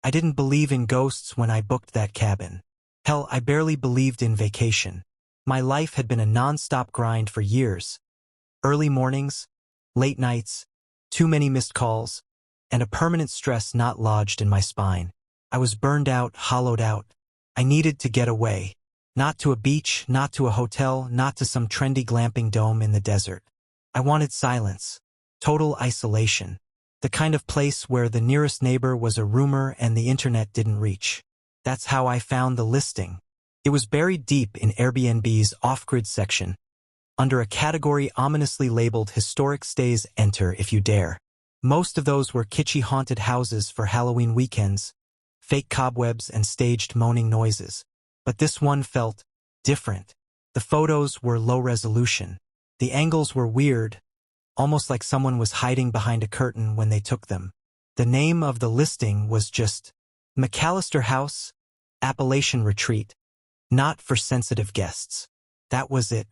I didn't believe in ghosts when I booked that cabin. Hell, I barely believed in vacation. My life had been a non-stop grind for years. Early mornings, late nights, too many missed calls, and a permanent stress not lodged in my spine. I was burned out, hollowed out. I needed to get away. Not to a beach, not to a hotel, not to some trendy glamping dome in the desert. I wanted silence. Total isolation. The kind of place where the nearest neighbor was a rumor and the internet didn't reach. That's how I found the listing. It was buried deep in Airbnb's off-grid section, under a category ominously labeled Historic Stays Enter If You Dare. Most of those were kitschy haunted houses for Halloween weekends, fake cobwebs and staged moaning noises. But this one felt different. The photos were low resolution. The angles were weird, almost like someone was hiding behind a curtain when they took them. The name of the listing was just McAllister House, Appalachian Retreat, not for sensitive guests. That was it.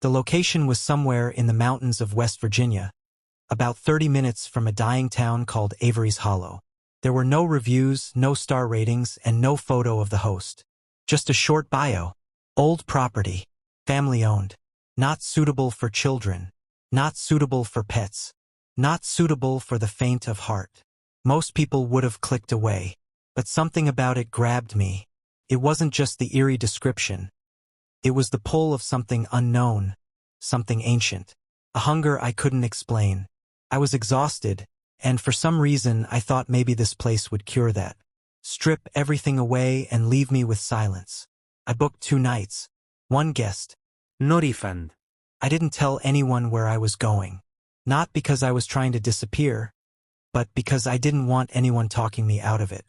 The location was somewhere in the mountains of West Virginia, about 30 minutes from a dying town called Avery's Hollow. There were no reviews, no star ratings, and no photo of the host. Just a short bio. Old property. Family-owned. Not suitable for children. Not suitable for pets. Not suitable for the faint of heart. Most people would have clicked away. But something about it grabbed me. It wasn't just the eerie description. It was the pull of something unknown. Something ancient. A hunger I couldn't explain. I was exhausted, and for some reason I thought maybe this place would cure that. Strip everything away and leave me with silence. I booked 2 nights. 1 guest. No refund. I didn't tell anyone where I was going. Not because I was trying to disappear, but because I didn't want anyone talking me out of it.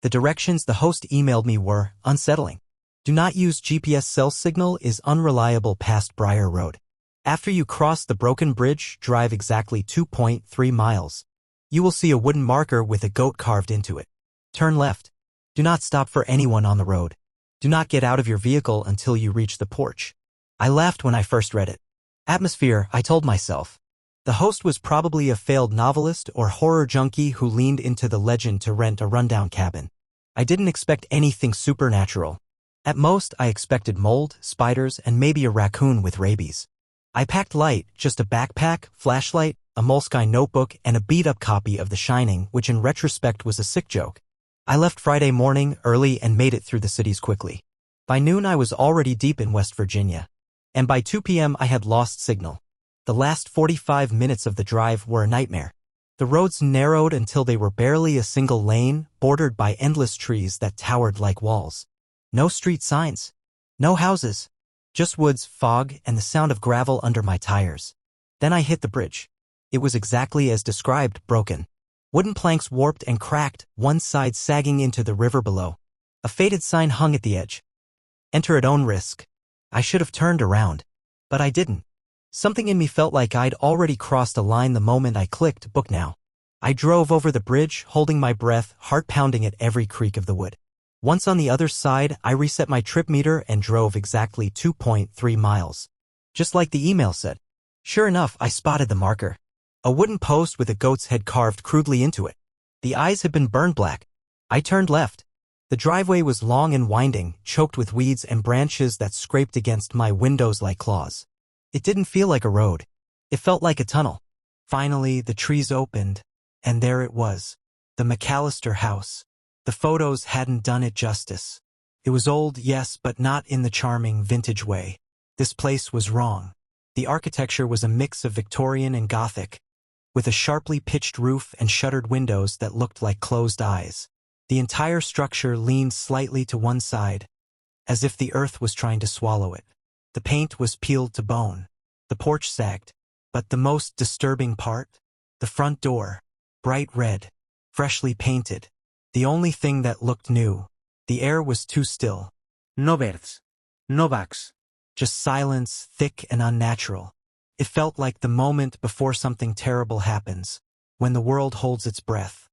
The directions the host emailed me were unsettling. Do not use GPS. Cell signal is unreliable past Briar Road. After you cross the broken bridge, drive exactly 2.3 miles. You will see a wooden marker with a goat carved into it. Turn left. Do not stop for anyone on the road. Do not get out of your vehicle until you reach the porch. I laughed when I first read it. Atmosphere, I told myself. The host was probably a failed novelist or horror junkie who leaned into the legend to rent a rundown cabin. I didn't expect anything supernatural. At most, I expected mold, spiders, and maybe a raccoon with rabies. I packed light, just a backpack, flashlight, a moleskine notebook, and a beat-up copy of The Shining, which in retrospect was a sick joke. I left Friday morning early and made it through the cities quickly. By noon I was already deep in West Virginia. And by 2 p.m. I had lost signal. The last 45 minutes of the drive were a nightmare. The roads narrowed until they were barely a single lane, bordered by endless trees that towered like walls. No street signs. No houses. Just woods, fog, and the sound of gravel under my tires. Then I hit the bridge. It was exactly as described, broken. Wooden planks warped and cracked, one side sagging into the river below. A faded sign hung at the edge. Enter at own risk. I should have turned around. But I didn't. Something in me felt like I'd already crossed a line the moment I clicked book now. I drove over the bridge, holding my breath, heart pounding at every creak of the wood. Once on the other side, I reset my trip meter and drove exactly 2.3 miles. Just like the email said. Sure enough, I spotted the marker. A wooden post with a goat's head carved crudely into it. The eyes had been burned black. I turned left. The driveway was long and winding, choked with weeds and branches that scraped against my windows like claws. It didn't feel like a road. It felt like a tunnel. Finally, the trees opened, and there it was. The McAllister house. The photos hadn't done it justice. It was old, yes, but not in the charming vintage way. This place was wrong. The architecture was a mix of Victorian and Gothic, with a sharply pitched roof and shuttered windows that looked like closed eyes. The entire structure leaned slightly to one side, as if the earth was trying to swallow it. The paint was peeled to bone. The porch sagged. But the most disturbing part? The front door. Bright red. Freshly painted. The only thing that looked new. The air was too still. No birds. No bugs. Just silence, thick and unnatural. It felt like the moment before something terrible happens, when the world holds its breath.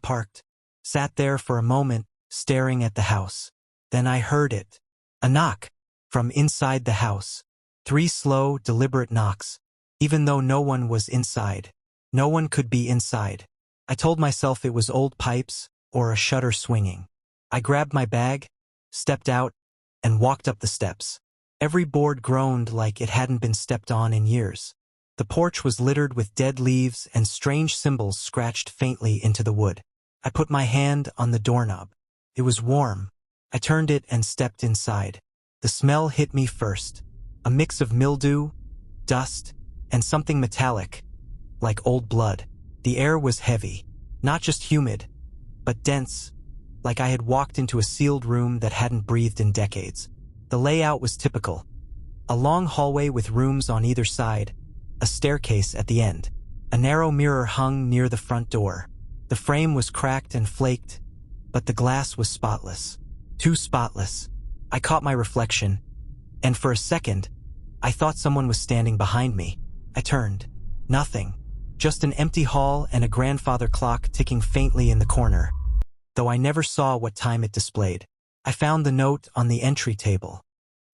Parked. Sat there for a moment, staring at the house. Then I heard it. A knock. From inside the house. 3 slow, deliberate knocks. Even though no one was inside. No one could be inside. I told myself it was old pipes, or a shutter swinging. I grabbed my bag, stepped out, and walked up the steps. Every board groaned like it hadn't been stepped on in years. The porch was littered with dead leaves and strange symbols scratched faintly into the wood. I put my hand on the doorknob. It was warm. I turned it and stepped inside. The smell hit me first. A mix of mildew, dust, and something metallic, like old blood. The air was heavy, not just humid, but dense, like I had walked into a sealed room that hadn't breathed in decades. The layout was typical. A long hallway with rooms on either side, a staircase at the end. A narrow mirror hung near the front door. The frame was cracked and flaked, but the glass was spotless. Too spotless. I caught my reflection, and for a second, I thought someone was standing behind me. I turned. Nothing. Just an empty hall and a grandfather clock ticking faintly in the corner, though I never saw what time it displayed. I found the note on the entry table,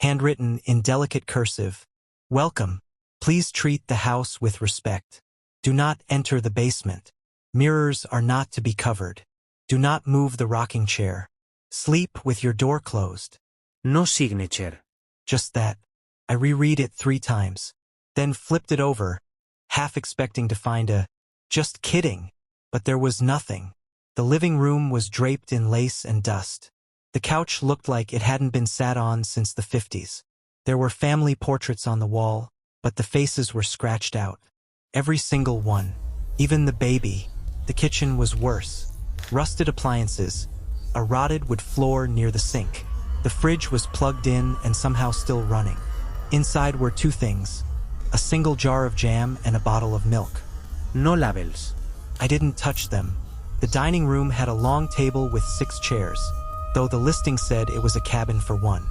handwritten in delicate cursive. Welcome. Please treat the house with respect. Do not enter the basement. Mirrors are not to be covered. Do not move the rocking chair. Sleep with your door closed. No signature. Just that. I reread it 3 times, then flipped it over, half expecting to find a, just kidding, but there was nothing. The living room was draped in lace and dust. The couch looked like it hadn't been sat on since the 50s. There were family portraits on the wall, but the faces were scratched out. Every single one. Even the baby. The kitchen was worse. Rusted appliances. A rotted wood floor near the sink. The fridge was plugged in and somehow still running. Inside were 2 things. A single jar of jam and a bottle of milk. No labels. I didn't touch them. The dining room had a long table with 6 chairs, though the listing said it was a cabin for 1.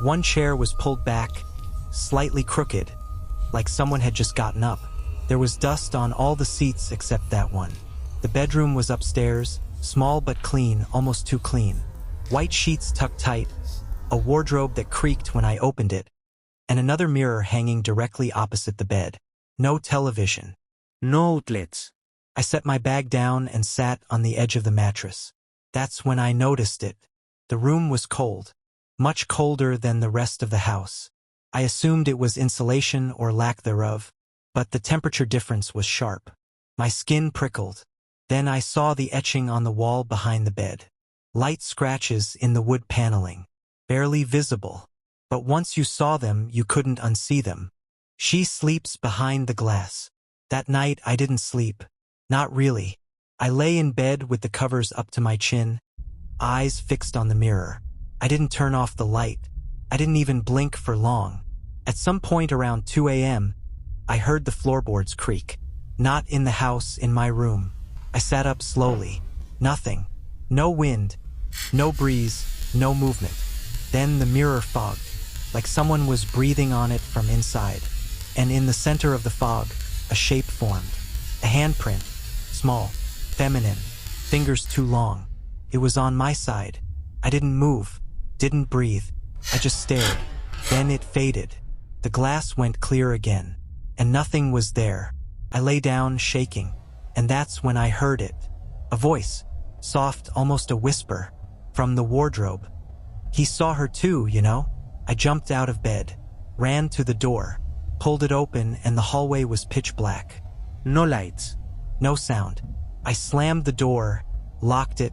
One chair was pulled back, slightly crooked, like someone had just gotten up. There was dust on all the seats except that one. The bedroom was upstairs, small but clean, almost too clean. White sheets tucked tight, a wardrobe that creaked when I opened it, and another mirror hanging directly opposite the bed. No television. No outlets. I set my bag down and sat on the edge of the mattress. That's when I noticed it. The room was cold, much colder than the rest of the house. I assumed it was insulation or lack thereof, but the temperature difference was sharp. My skin prickled. Then I saw the etching on the wall behind the bed. Light scratches in the wood paneling, barely visible, but once you saw them, you couldn't unsee them. She sleeps behind the glass. That night I didn't sleep. Not really. I lay in bed with the covers up to my chin, eyes fixed on the mirror. I didn't turn off the light. I didn't even blink for long. At some point around 2 a.m., I heard the floorboards creak. Not in the house, in my room. I sat up slowly. Nothing. No wind. No breeze. No movement. Then the mirror fogged, like someone was breathing on it from inside. And in the center of the fog, a shape formed. A handprint. Small. Feminine. Fingers too long. It was on my side. I didn't move. Didn't breathe. I just stared. Then it faded. The glass went clear again. And nothing was there. I lay down, shaking. And that's when I heard it. A voice. Soft, almost a whisper. From the wardrobe. He saw her too, you know? I jumped out of bed. Ran to the door. Pulled it open and the hallway was pitch black. No lights. No sound. I slammed the door, locked it,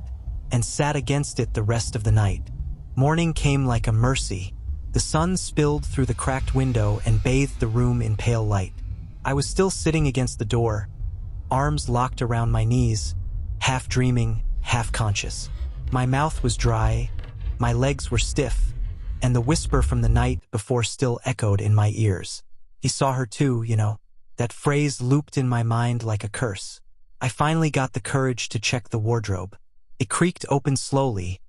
and sat against it the rest of the night. Morning came like a mercy. The sun spilled through the cracked window and bathed the room in pale light. I was still sitting against the door, arms locked around my knees, half dreaming, half conscious. My mouth was dry, my legs were stiff, and the whisper from the night before still echoed in my ears. He saw her too, you know. That phrase looped in my mind like a curse. I finally got the courage to check the wardrobe. It creaked open slowly,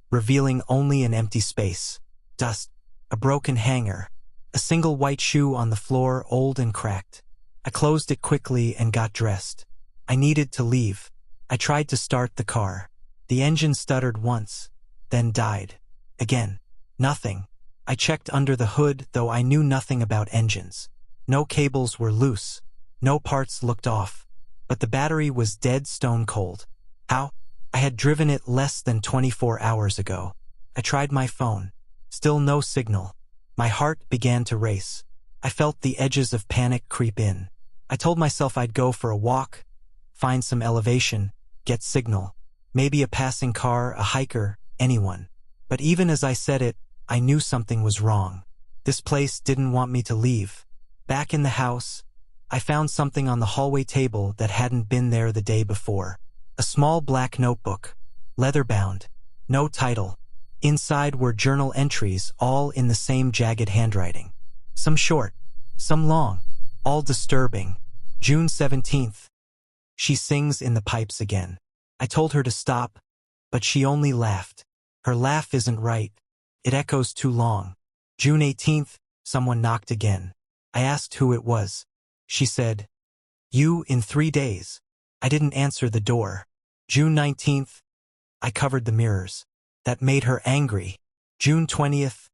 revealing only an empty space. Dust, a broken hanger, a single white shoe on the floor, old and cracked. I closed it quickly and got dressed. I needed to leave. I tried to start the car. The engine stuttered once, then died. Again. Nothing. I checked under the hood, though I knew nothing about engines. No cables were loose. No parts looked off. But the battery was dead stone cold. How? I had driven it less than 24 hours ago. I tried my phone. Still no signal. My heart began to race. I felt the edges of panic creep in. I told myself I'd go for a walk, find some elevation, get signal. Maybe a passing car, a hiker, anyone. But even as I said it, I knew something was wrong. This place didn't want me to leave. Back in the house, I found something on the hallway table that hadn't been there the day before. A small black notebook, leather-bound, no title. Inside were journal entries, all in the same jagged handwriting. Some short, some long, all disturbing. June 17th. She sings in the pipes again. I told her to stop, but she only laughed. Her laugh isn't right. It echoes too long. June 18th, someone knocked again. I asked who it was. She said, "You in 3 days." I didn't answer the door. June 19th, I covered the mirrors. That made her angry. June 20th,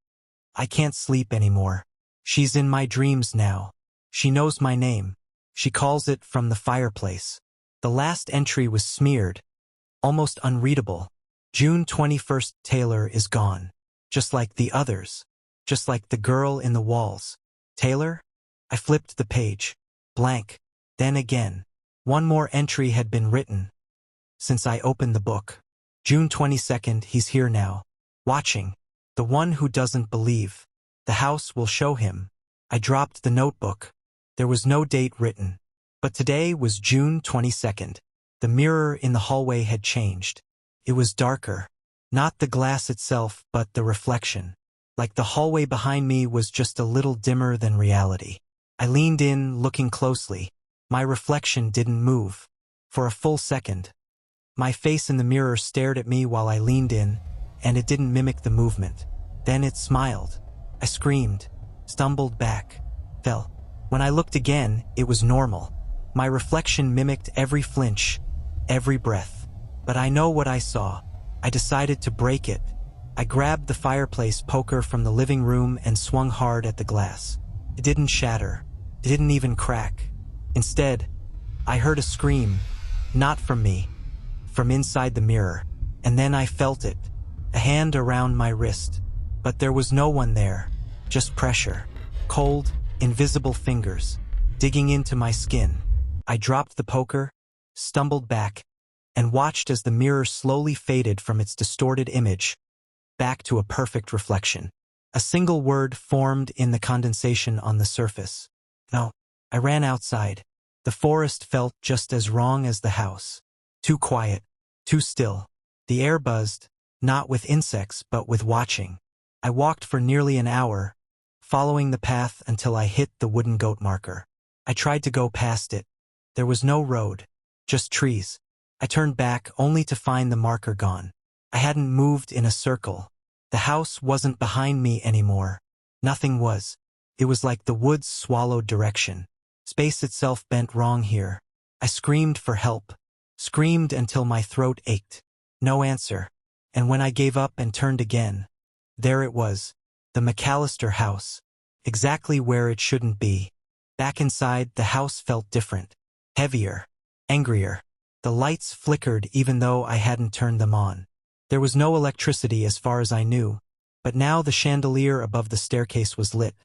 I can't sleep anymore. She's in my dreams now. She knows my name. She calls it from the fireplace. The last entry was smeared, almost unreadable. June 21st, Taylor is gone. Just like the others. Just like the girl in the walls. Taylor? I flipped the page. Blank. Then again. One more entry had been written since I opened the book. June 22nd, he's here now. Watching. The one who doesn't believe. The house will show him. I dropped the notebook. There was no date written. But today was June 22nd. The mirror in the hallway had changed. It was darker. Not the glass itself, but the reflection. Like the hallway behind me was just a little dimmer than reality. I leaned in, looking closely. My reflection didn't move. For a full second. My face in the mirror stared at me while I leaned in, and it didn't mimic the movement. Then it smiled. I screamed, stumbled back, fell. When I looked again, it was normal. My reflection mimicked every flinch, every breath. But I know what I saw. I decided to break it. I grabbed the fireplace poker from the living room and swung hard at the glass. It didn't shatter. It didn't even crack. Instead, I heard a scream, not from me, from inside the mirror. And then I felt it, a hand around my wrist. But there was no one there, just pressure. Cold, invisible fingers, digging into my skin. I dropped the poker, stumbled back, and watched as the mirror slowly faded from its distorted image, back to a perfect reflection. A single word formed in the condensation on the surface. No. I ran outside. The forest felt just as wrong as the house. Too quiet, too still. The air buzzed, not with insects but with watching. I walked for nearly an hour, following the path until I hit the wooden goat marker. I tried to go past it. There was no road, just trees. I turned back only to find the marker gone. I hadn't moved in a circle. The house wasn't behind me anymore. Nothing was. It was like the woods swallowed direction. Space itself bent wrong here. I screamed for help. Screamed until my throat ached. No answer. And when I gave up and turned again, there it was. The McAllister house. Exactly where it shouldn't be. Back inside, the house felt different. Heavier. Angrier. The lights flickered even though I hadn't turned them on. There was no electricity as far as I knew, but now the chandelier above the staircase was lit,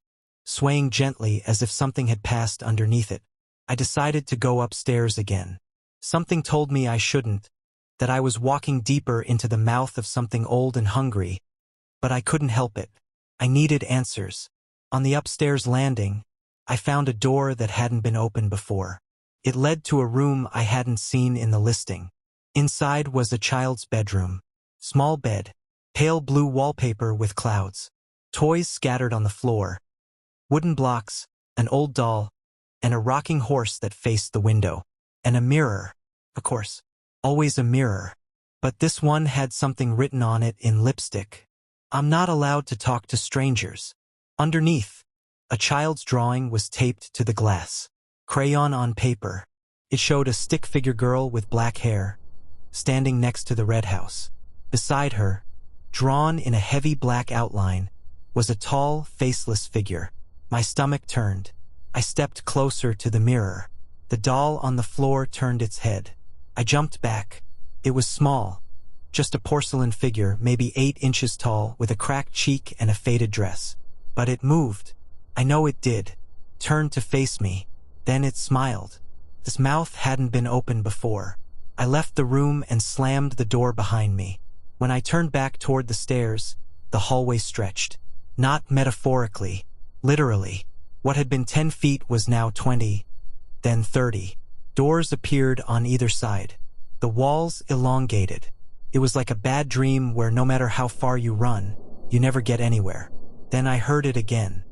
swaying gently as if something had passed underneath it. I decided to go upstairs again. Something told me I shouldn't, that I was walking deeper into the mouth of something old and hungry, but I couldn't help it. I needed answers. On the upstairs landing, I found a door that hadn't been opened before. It led to a room I hadn't seen in the listing. Inside was a child's bedroom. Small bed, pale blue wallpaper with clouds, toys scattered on the floor, wooden blocks, an old doll, and a rocking horse that faced the window. And a mirror, of course, always a mirror. But this one had something written on it in lipstick. I'm not allowed to talk to strangers. Underneath, a child's drawing was taped to the glass. Crayon on paper. It showed a stick figure girl with black hair, standing next to the red house. Beside her, drawn in a heavy black outline, was a tall, faceless figure. My stomach turned. I stepped closer to the mirror. The doll on the floor turned its head. I jumped back. It was small, Just a porcelain figure, maybe 8 inches tall, with a cracked cheek and a faded dress. But it moved. I know it did. Turned to face me. Then it smiled. Its mouth hadn't been open before. I left the room and slammed the door behind me. When I turned back toward the stairs, the hallway stretched. Not metaphorically, literally. What had been 10 feet was now 20, then 30. Doors appeared on either side. The walls elongated. It was like a bad dream where no matter how far you run, you never get anywhere. Then I heard it again.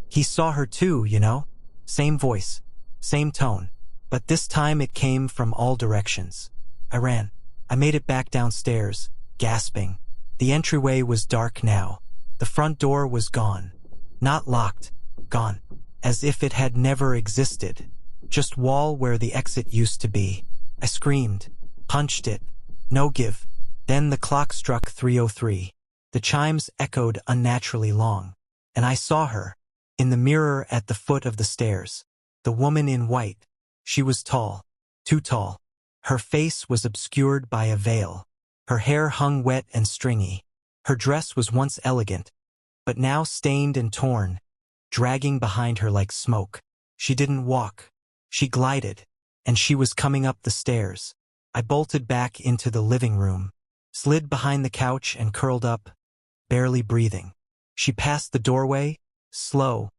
He saw her too, you know? Same voice, same tone. But this time it came from all directions. I ran. I made it back downstairs, gasping. The entryway was dark now. The front door was gone. Not locked. Gone. As if it had never existed. Just wall where the exit used to be. I screamed. Punched it. No give. Then the clock struck 3:03. The chimes echoed unnaturally long. And I saw her. In the mirror at the foot of the stairs. The woman in white. She was tall. Too tall. Her face was obscured by a veil. Her hair hung wet and stringy. Her dress was once elegant, but now stained and torn, dragging behind her like smoke. She didn't walk. She glided, and she was coming up the stairs. I bolted back into the living room, slid behind the couch and curled up, barely breathing. She passed the doorway, slow,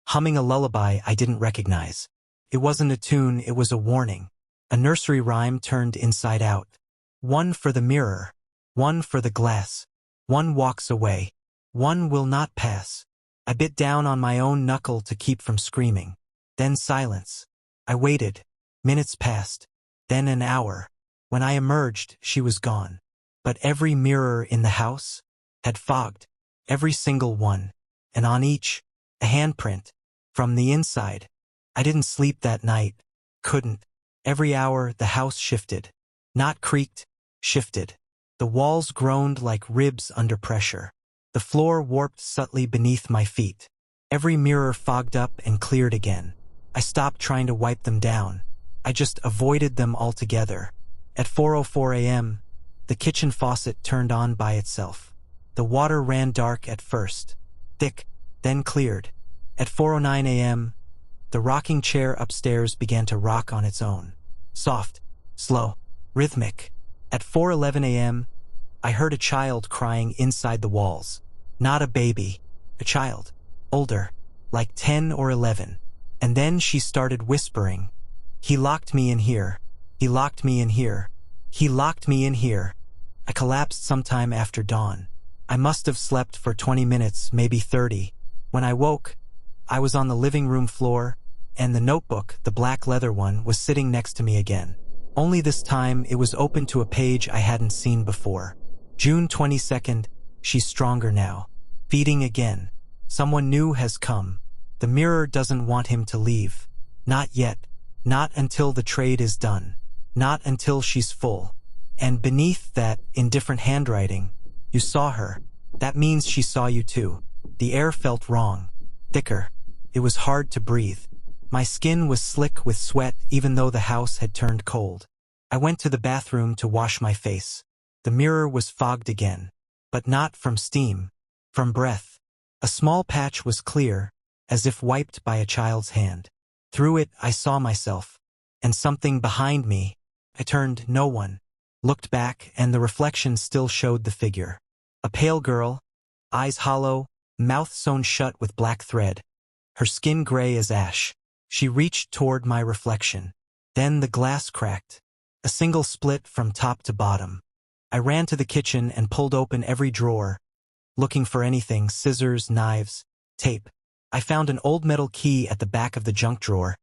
humming a lullaby I didn't recognize. It wasn't a tune, it was a warning. A nursery rhyme turned inside out. One for the mirror, one for the glass. One walks away, one will not pass. I bit down on my own knuckle to keep from screaming. Then silence. I waited. Minutes passed. Then an hour. When I emerged, she was gone. But every mirror in the house had fogged. Every single one. And on each, a handprint. From the inside. I didn't sleep that night. Couldn't. Every hour, the house shifted. Not creaked, shifted. The walls groaned like ribs under pressure. The floor warped subtly beneath my feet. Every mirror fogged up and cleared again. I stopped trying to wipe them down. I just avoided them altogether. At 4:04 a.m., the kitchen faucet turned on by itself. The water ran dark at first, thick, then cleared. At 4:09 a.m., the rocking chair upstairs began to rock on its own. Soft, slow, rhythmic. At 4:11 a.m., I heard a child crying inside the walls. Not a baby, a child. Older, like 10 or 11. And then she started whispering. He locked me in here. He locked me in here. He locked me in here. I collapsed sometime after dawn. I must have slept for 20 minutes, maybe 30. When I woke, I was on the living room floor, and the notebook, the black leather one, was sitting next to me again. Only this time it was open to a page I hadn't seen before. June 22nd, she's stronger now. Feeding again. Someone new has come. The mirror doesn't want him to leave. Not yet. Not until the trade is done. Not until she's full. And beneath that, in different handwriting, you saw her. That means she saw you too. The air felt wrong. Thicker. It was hard to breathe. My skin was slick with sweat even though the house had turned cold. I went to the bathroom to wash my face. The mirror was fogged again. But not from steam. From breath. A small patch was clear, as if wiped by a child's hand. Through it I saw myself. And something behind me. I turned, no one. Looked back, and the reflection still showed the figure. A pale girl, eyes hollow, mouth sewn shut with black thread. Her skin gray as ash. She reached toward my reflection. Then the glass cracked. A single split from top to bottom. I ran to the kitchen and pulled open every drawer, looking for anything, scissors, knives, tape. I found an old metal key at the back of the junk drawer,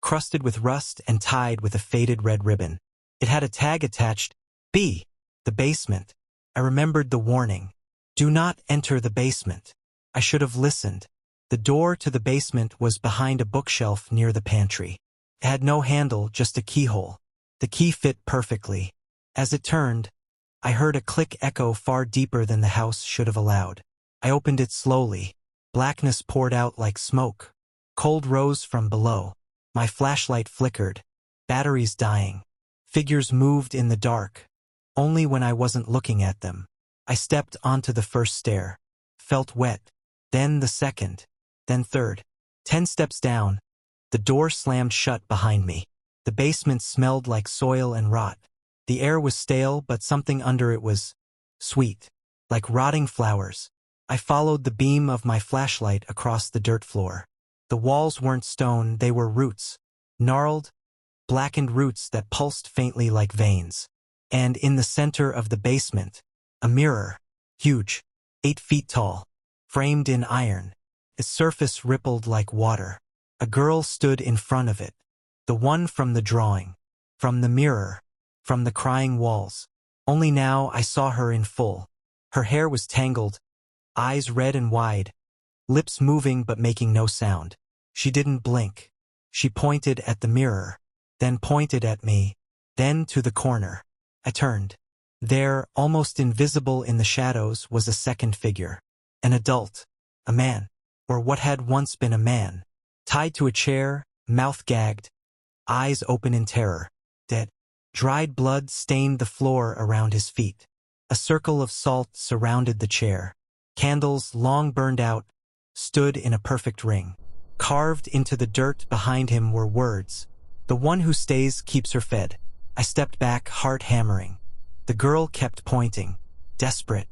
crusted with rust and tied with a faded red ribbon. It had a tag attached, B, the basement. I remembered the warning. Do not enter the basement. I should have listened. The door to the basement was behind a bookshelf near the pantry. It had no handle, just a keyhole. The key fit perfectly. As it turned, I heard a click echo far deeper than the house should have allowed. I opened it slowly. Blackness poured out like smoke. Cold rose from below. My flashlight flickered. Batteries dying. Figures moved in the dark. only when I wasn't looking at them. I stepped onto the first stair, felt wet, then the second, then third. 10 steps down, the door slammed shut behind me. The basement smelled like soil and rot. The air was stale, but something under it was sweet, like rotting flowers. I followed the beam of my flashlight across the dirt floor. The walls weren't stone, they were roots, gnarled, blackened roots that pulsed faintly like veins. And in the center of the basement, a mirror, huge, 8 feet tall, framed in iron. Its surface rippled like water. A girl stood in front of it. The one from the drawing, from the mirror, from the crying walls. Only now I saw her in full. Her hair was tangled, eyes red and wide, lips moving but making no sound. She didn't blink. She pointed at the mirror, then pointed at me, then to the corner. I turned. There, almost invisible in the shadows, was a second figure. An adult. A man. Or what had once been a man. Tied to a chair, mouth gagged, eyes open in terror. Dead. Dried blood stained the floor around his feet. A circle of salt surrounded the chair. Candles, long burned out, stood in a perfect ring. Carved into the dirt behind him were words. The one who stays keeps her fed. I stepped back, heart hammering. The girl kept pointing, desperate.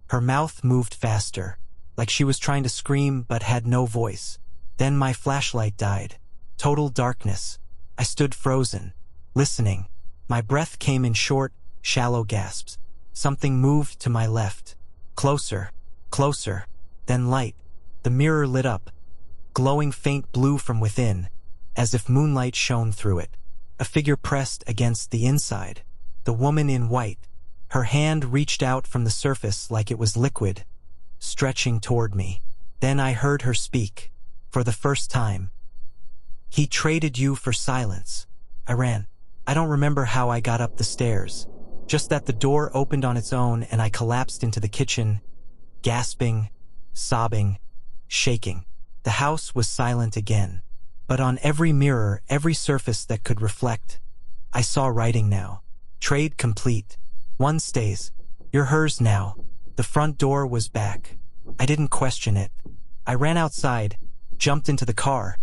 Her mouth moved faster, like she was trying to scream but had no voice. Then my flashlight died. Total darkness. I stood frozen, listening. My breath came in short, shallow gasps. Something moved to my left. Closer, closer, then light. The mirror lit up, glowing faint blue from within, as if moonlight shone through it. A figure pressed against the inside. The woman in white. Her hand reached out from the surface like it was liquid, stretching toward me. Then I heard her speak, for the first time. He traded you for silence. I ran. I don't remember how I got up the stairs, just that the door opened on its own and I collapsed into the kitchen, gasping, sobbing, shaking. The house was silent again, but on every mirror, every surface that could reflect, I saw writing now. Trade complete. One stays. You're hers now. The front door was back. I didn't question it. I ran outside, jumped into the car,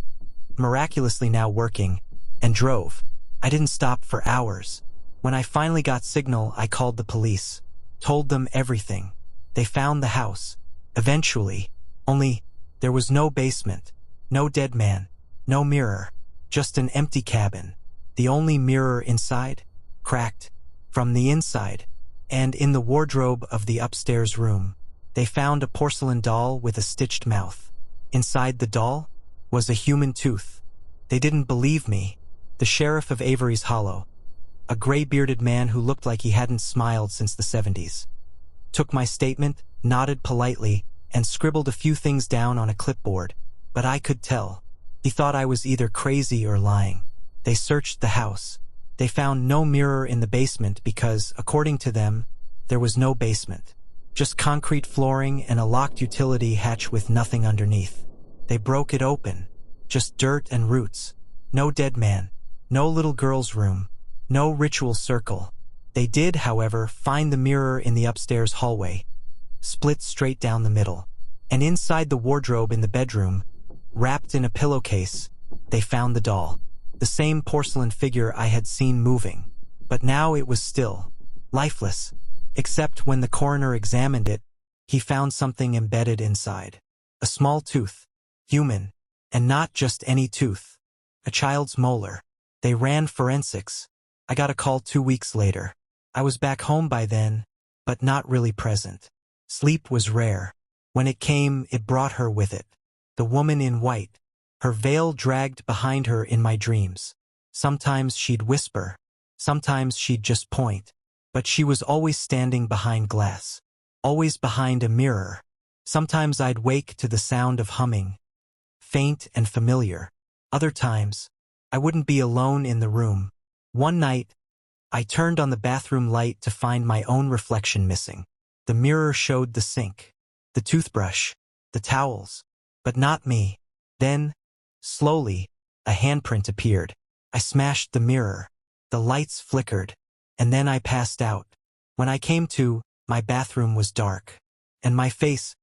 miraculously now working, and drove. I didn't stop for hours. When I finally got signal, I called the police, told them everything. They found the house, eventually, only there was no basement, no dead man, no mirror, just an empty cabin. The only mirror inside, cracked, from the inside, and in the wardrobe of the upstairs room, they found a porcelain doll with a stitched mouth. Inside the doll was a human tooth. They didn't believe me. The sheriff of Avery's Hollow, a gray-bearded man who looked like he hadn't smiled since the 70s, took my statement, nodded politely, and scribbled a few things down on a clipboard, but I could tell. He thought I was either crazy or lying. They searched the house. They found no mirror in the basement because, according to them, there was no basement. Just concrete flooring and a locked utility hatch with nothing underneath. They broke it open. Just dirt and roots. No dead man. No little girl's room. No ritual circle. They did, however, find the mirror in the upstairs hallway, split straight down the middle. And inside the wardrobe in the bedroom, wrapped in a pillowcase, they found the doll. The same porcelain figure I had seen moving. But now it was still, lifeless. Except when the coroner examined it, he found something embedded inside. A small tooth. Human. And not just any tooth. A child's molar. They ran forensics. I got a call 2 weeks later. I was back home by then, but not really present. Sleep was rare. When it came, it brought her with it. The woman in white. Her veil dragged behind her in my dreams. Sometimes she'd whisper. Sometimes she'd just point. But she was always standing behind glass. Always behind a mirror. Sometimes I'd wake to the sound of humming. Faint and familiar. Other times, I wouldn't be alone in the room. One night, I turned on the bathroom light to find my own reflection missing. The mirror showed the sink, the toothbrush, the towels, but not me. Then, slowly, a handprint appeared. I smashed the mirror. The lights flickered, and then I passed out. When I came to, my bathroom was dark. And my face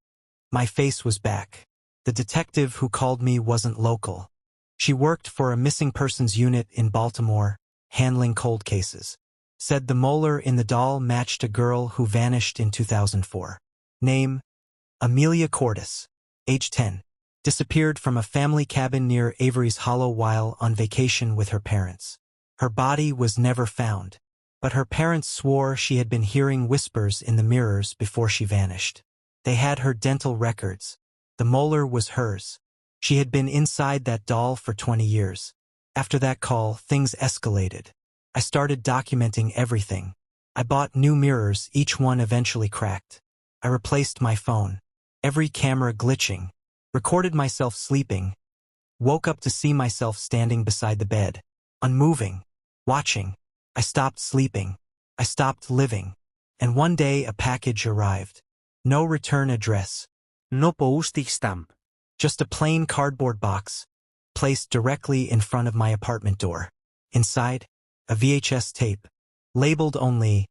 was back. The detective who called me wasn't local. She worked for a missing persons unit in Baltimore, handling cold cases. Said the molar in the doll matched a girl who vanished in 2004. Name: Amelia Cordes. Age 10. Disappeared from a family cabin near Avery's Hollow while on vacation with her parents. Her body was never found, but her parents swore she had been hearing whispers in the mirrors before she vanished. They had her dental records. The molar was hers. She had been inside that doll for 20 years. After that call, things escalated. I started documenting everything. I bought new mirrors, each one eventually cracked. I replaced my phone. Every camera glitching. Recorded myself sleeping. Woke up to see myself standing beside the bed. Unmoving. Watching. I stopped sleeping. I stopped living. And one day a package arrived. No return address. No postage stamp. Just a plain cardboard box, placed directly in front of my apartment door. Inside, a VHS tape, labeled only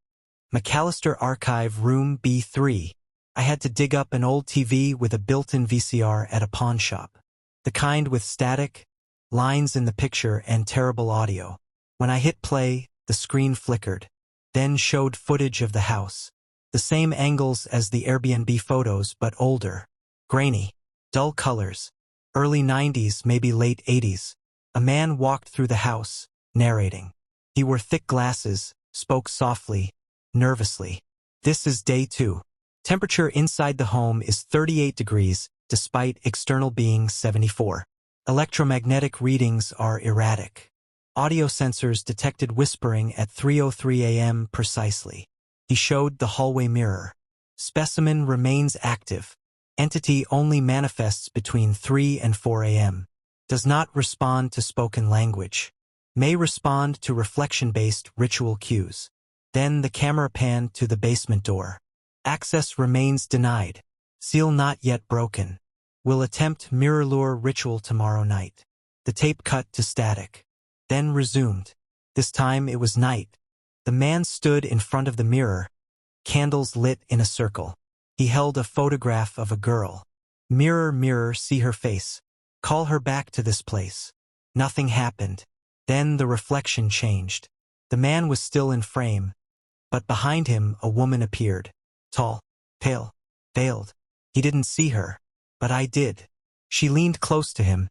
McAllister Archive Room B3. I had to dig up an old TV with a built-in VCR at a pawn shop. The kind with static, lines in the picture and terrible audio. When I hit play, the screen flickered, then showed footage of the house. The same angles as the Airbnb photos but older. Grainy. Dull colors. Early 90s, maybe late 80s. A man walked through the house, narrating. He wore thick glasses, spoke softly, nervously. This is day 2. Temperature inside the home is 38 degrees, despite external being 74. Electromagnetic readings are erratic. Audio sensors detected whispering at 3:03 a.m. precisely. He showed the hallway mirror. Specimen remains active. Entity only manifests between 3 and 4 a.m. Does not respond to spoken language. May respond to reflection-based ritual cues. Then the camera panned to the basement door. Access remains denied. Seal not yet broken. Will attempt mirror lure ritual tomorrow night. The tape cut to static. Then resumed. This time it was night. The man stood in front of the mirror, candles lit in a circle. He held a photograph of a girl. Mirror, mirror, see her face. Call her back to this place. Nothing happened. Then the reflection changed. The man was still in frame, but behind him a woman appeared. Tall, pale, veiled. He didn't see her, but I did. She leaned close to him,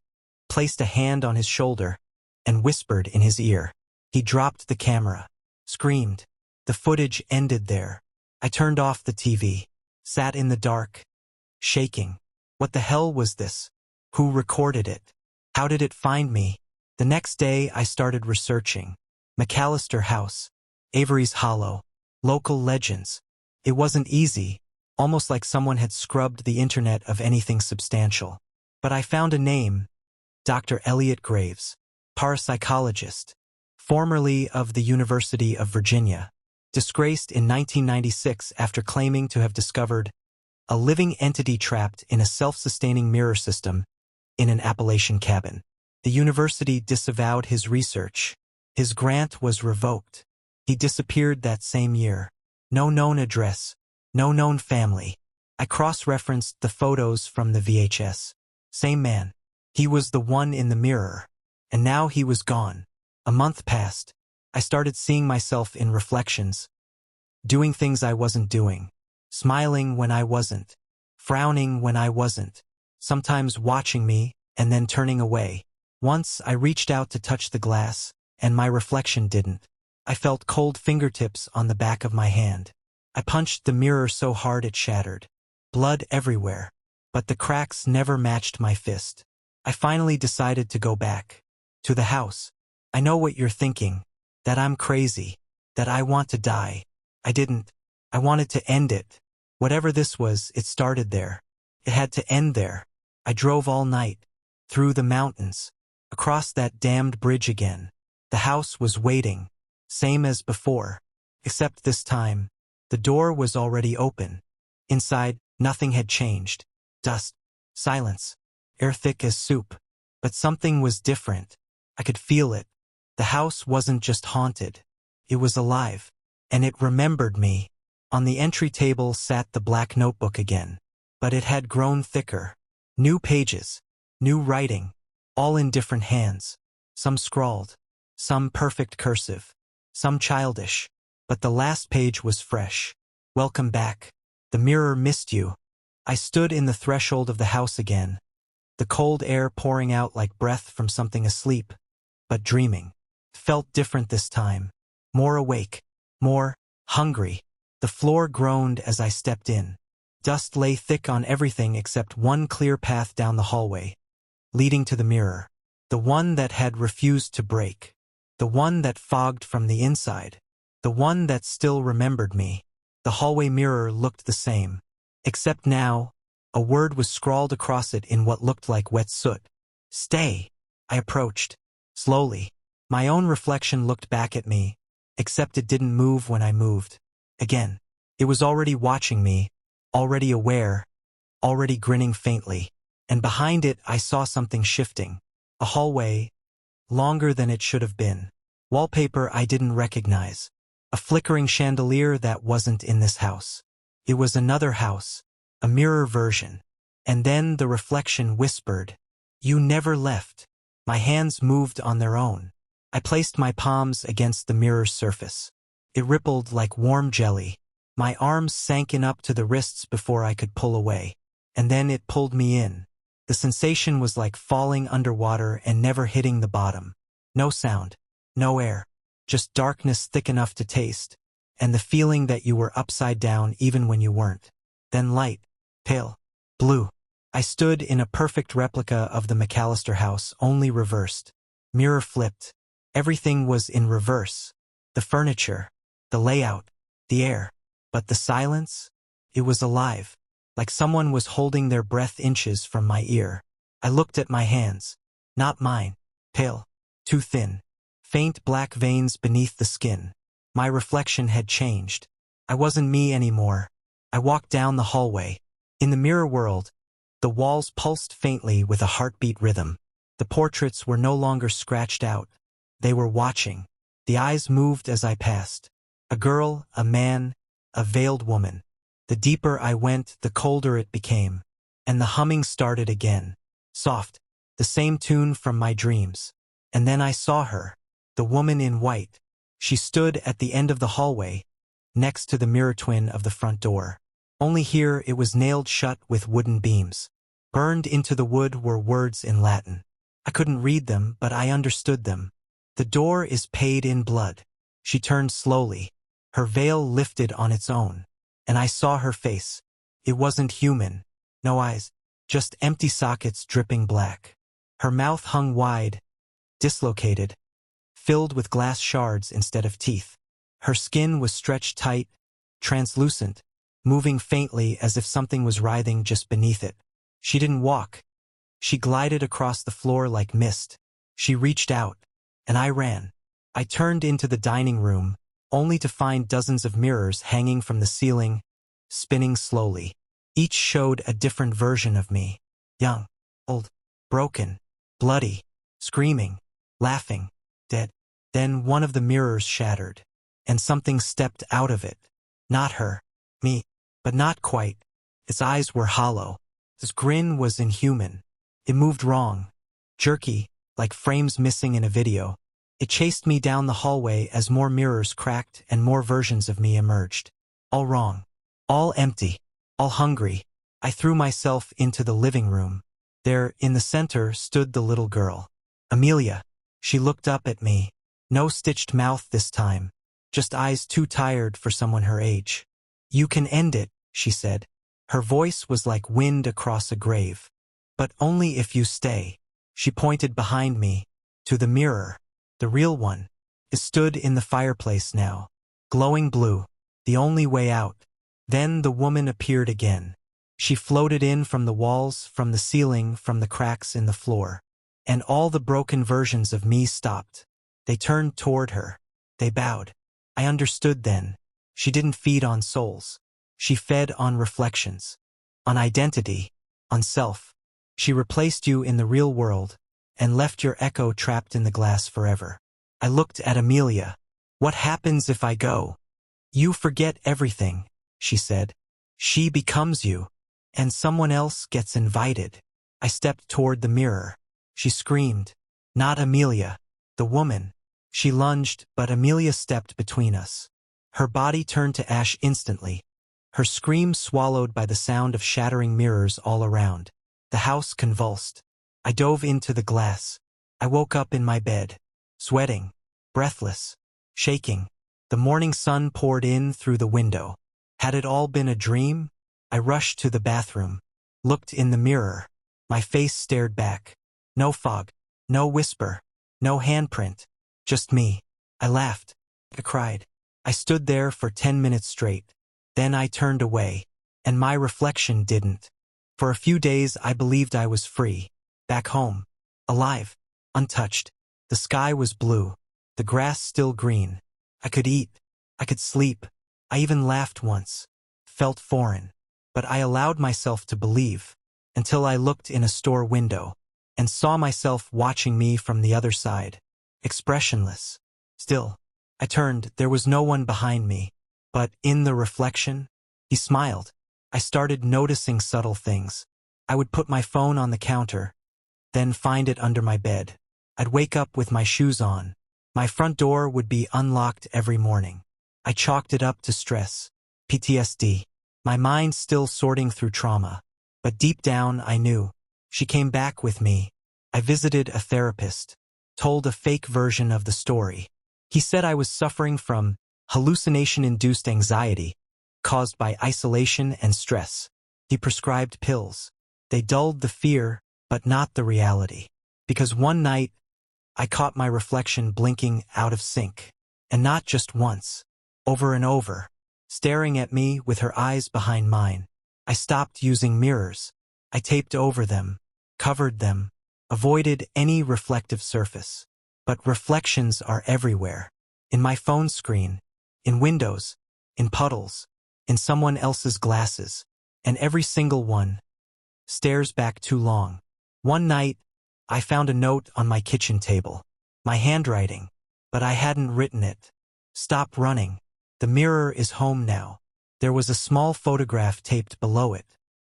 placed a hand on his shoulder, and whispered in his ear. He dropped the camera, screamed. The footage ended there. I turned off the TV. Sat in the dark, shaking. What the hell was this? Who recorded it? How did it find me? The next day I started researching. McAllister House, Avery's Hollow, local legends. It wasn't easy, almost like someone had scrubbed the internet of anything substantial. But I found a name, Dr. Elliot Graves, parapsychologist, formerly of the University of Virginia. Disgraced in 1996 after claiming to have discovered a living entity trapped in a self-sustaining mirror system in an Appalachian cabin. The university disavowed his research. His grant was revoked. He disappeared that same year. No known address, no known family. I cross-referenced the photos from the VHS. Same man. He was the one in the mirror. And now he was gone. A month passed. I started seeing myself in reflections, doing things I wasn't doing, smiling when I wasn't, frowning when I wasn't, sometimes watching me and then turning away. Once I reached out to touch the glass, and my reflection didn't. I felt cold fingertips on the back of my hand. I punched the mirror so hard it shattered. Blood everywhere, but the cracks never matched my fist. I finally decided to go back to the house. I know what you're thinking. That I'm crazy, that I want to die. I didn't. I wanted to end it. Whatever this was, it started there. It had to end there. I drove all night, through the mountains, across that damned bridge again. The house was waiting, same as before, except this time, the door was already open. Inside, nothing had changed. Dust, silence, air thick as soup. But something was different. I could feel it. The house wasn't just haunted. It was alive. And it remembered me. On the entry table sat the black notebook again. But it had grown thicker. New pages, new writing, all in different hands. Some scrawled, some perfect cursive, some childish. But the last page was fresh. Welcome back. The mirror missed you. I stood in the threshold of the house again, the cold air pouring out like breath from something asleep, but dreaming. Felt different this time. More awake. More hungry. The floor groaned as I stepped in. Dust lay thick on everything except one clear path down the hallway, leading to the mirror. The one that had refused to break. The one that fogged from the inside. The one that still remembered me. The hallway mirror looked the same. Except now, a word was scrawled across it in what looked like wet soot. Stay. I approached. Slowly. My own reflection looked back at me, except it didn't move when I moved. Again. It was already watching me, already aware, already grinning faintly. And behind it I saw something shifting. A hallway, longer than it should have been. Wallpaper I didn't recognize. A flickering chandelier that wasn't in this house. It was another house, a mirror version. And then the reflection whispered, "You never left." My hands moved on their own. I placed my palms against the mirror's surface. It rippled like warm jelly. My arms sank in up to the wrists before I could pull away. And then it pulled me in. The sensation was like falling underwater and never hitting the bottom. No sound, no air, just darkness thick enough to taste, and the feeling that you were upside down even when you weren't. Then light, pale, blue. I stood in a perfect replica of the McAllister house, only reversed. Mirror flipped. Everything was in reverse. The furniture, the layout, the air. But the silence? It was alive. Like someone was holding their breath inches from my ear. I looked at my hands. Not mine. Pale. Too thin. Faint black veins beneath the skin. My reflection had changed. I wasn't me anymore. I walked down the hallway. In the mirror world, the walls pulsed faintly with a heartbeat rhythm. The portraits were no longer scratched out. They were watching. The eyes moved as I passed. A girl, a man, a veiled woman. The deeper I went, the colder it became. And the humming started again. Soft. The same tune from my dreams. And then I saw her. The woman in white. She stood at the end of the hallway, next to the mirror twin of the front door. Only here it was nailed shut with wooden beams. Burned into the wood were words in Latin. I couldn't read them, but I understood them. The door is paid in blood. She turned slowly. Her veil lifted on its own. And I saw her face. It wasn't human. No eyes. Just empty sockets dripping black. Her mouth hung wide, dislocated, filled with glass shards instead of teeth. Her skin was stretched tight, translucent, moving faintly as if something was writhing just beneath it. She didn't walk. She glided across the floor like mist. She reached out, and I ran. I turned into the dining room, only to find dozens of mirrors hanging from the ceiling, spinning slowly. Each showed a different version of me. Young, old, broken, bloody, screaming, laughing, dead. Then one of the mirrors shattered, and something stepped out of it. Not her, me, but not quite. Its eyes were hollow. Its grin was inhuman. It moved wrong, jerky, like frames missing in a video. It chased me down the hallway as more mirrors cracked and more versions of me emerged. All wrong. All empty. All hungry. I threw myself into the living room. There, in the center, stood the little girl. Amelia. She looked up at me. No stitched mouth this time. Just eyes too tired for someone her age. "You can end it," she said. Her voice was like wind across a grave. "But only if you stay." She pointed behind me, to the mirror. The real one. It stood in the fireplace now. Glowing blue. The only way out. Then the woman appeared again. She floated in from the walls, from the ceiling, from the cracks in the floor. And all the broken versions of me stopped. They turned toward her. They bowed. I understood then. She didn't feed on souls. She fed on reflections. On identity. On self. She replaced you in the real world, and left your echo trapped in the glass forever. I looked at Amelia. "What happens if I go?" "You forget everything." she said. She becomes you, and someone else gets invited. I stepped toward the mirror. She screamed. Not Amelia, the woman. She lunged, but Amelia stepped between us. Her body turned to ash instantly, her scream swallowed by the sound of shattering mirrors all around. The house convulsed. I dove into the glass. I woke up in my bed, sweating, breathless, shaking. The morning sun poured in through the window. Had it all been a dream? I rushed to the bathroom, looked in the mirror. My face stared back. No fog, no whisper, no handprint, just me. I laughed. I cried. I stood there for 10 minutes straight. Then I turned away, and my reflection didn't. For a few days I believed I was free, back home, alive, untouched. The sky was blue, the grass still green. I could eat, I could sleep. I even laughed once, felt foreign. But I allowed myself to believe, until I looked in a store window, and saw myself watching me from the other side, expressionless. Still, I turned, there was no one behind me. But in the reflection, he smiled. I started noticing subtle things. I would put my phone on the counter, then find it under my bed. I'd wake up with my shoes on. My front door would be unlocked every morning. I chalked it up to stress, PTSD, my mind still sorting through trauma. But deep down I knew. She came back with me. I visited a therapist, told a fake version of the story. He said I was suffering from hallucination-induced anxiety caused by isolation and stress. He prescribed pills. They dulled the fear, but not the reality. Because one night, I caught my reflection blinking out of sync. And not just once, over and over, staring at me with her eyes behind mine. I stopped using mirrors. I taped over them, covered them, avoided any reflective surface. But reflections are everywhere. In my phone screen, in windows, in puddles, in someone else's glasses, and every single one stares back too long. One night, I found a note on my kitchen table, my handwriting, but I hadn't written it. Stop running. The mirror is home now. There was a small photograph taped below it.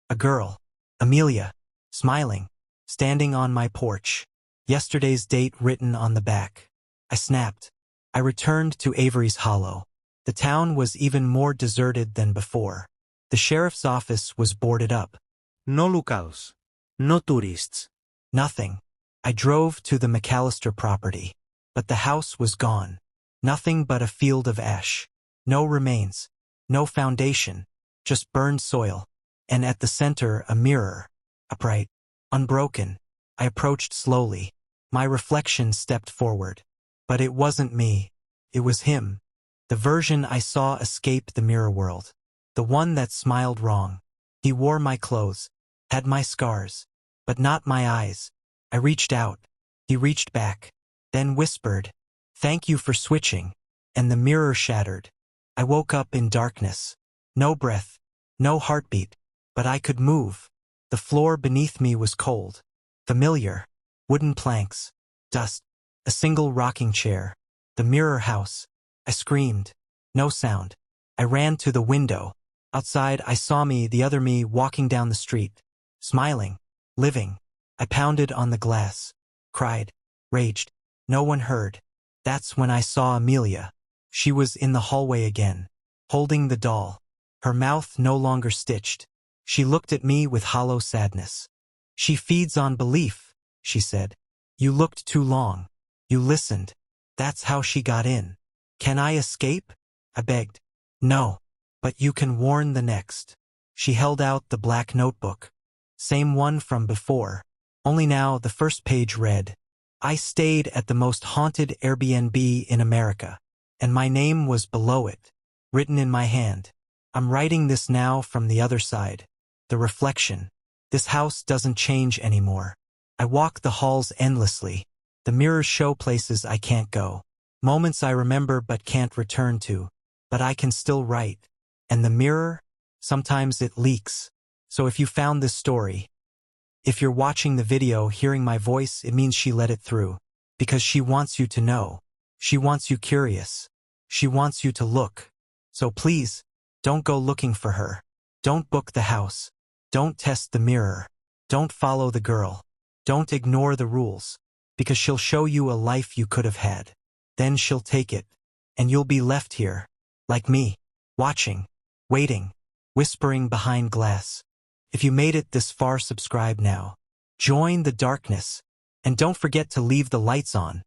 A girl, Amelia, smiling, standing on my porch. Yesterday's date written on the back. I snapped. I returned to Avery's Hollow. The town was even more deserted than before. The sheriff's office was boarded up. No locals. No tourists. Nothing. I drove to the McAllister property, but the house was gone. Nothing but a field of ash. No remains. No foundation. Just burned soil. And at the center, a mirror. Upright. Unbroken. I approached slowly. My reflection stepped forward. But it wasn't me. It was him. The version I saw escape the mirror world. The one that smiled wrong. He wore my clothes, had my scars, but not my eyes. I reached out. He reached back, then whispered, "Thank you for switching," and the mirror shattered. I woke up in darkness. No breath, no heartbeat, but I could move. The floor beneath me was cold. Familiar. Wooden planks. Dust. A single rocking chair. The mirror house. I screamed. No sound. I ran to the window. Outside, I saw me, the other me, walking down the street. Smiling. Living. I pounded on the glass. Cried. Raged. No one heard. That's when I saw Amelia. She was in the hallway again, holding the doll. Her mouth no longer stitched. She looked at me with hollow sadness. "She feeds on belief," she said. "You looked too long. You listened. That's how she got in." "Can I escape?" I begged. "No, but you can warn the next." She held out the black notebook. Same one from before. Only now the first page read, "I stayed at the most haunted Airbnb in America." And my name was below it, written in my hand. I'm writing this now from the other side. The reflection. This house doesn't change anymore. I walk the halls endlessly. The mirrors show places I can't go. Moments I remember but can't return to. But I can still write. And the mirror? Sometimes it leaks. So if you found this story, if you're watching the video hearing my voice, it means she let it through. Because she wants you to know. She wants you curious. She wants you to look. So please, Don't go looking for her. Don't book the house. Don't test the mirror. Don't follow the girl. Don't ignore the rules, because she'll show you a life you could have had. Then she'll take it, and you'll be left here, like me, watching, waiting, whispering behind glass. If you made it this far, subscribe now. Join the darkness, and don't forget to leave the lights on.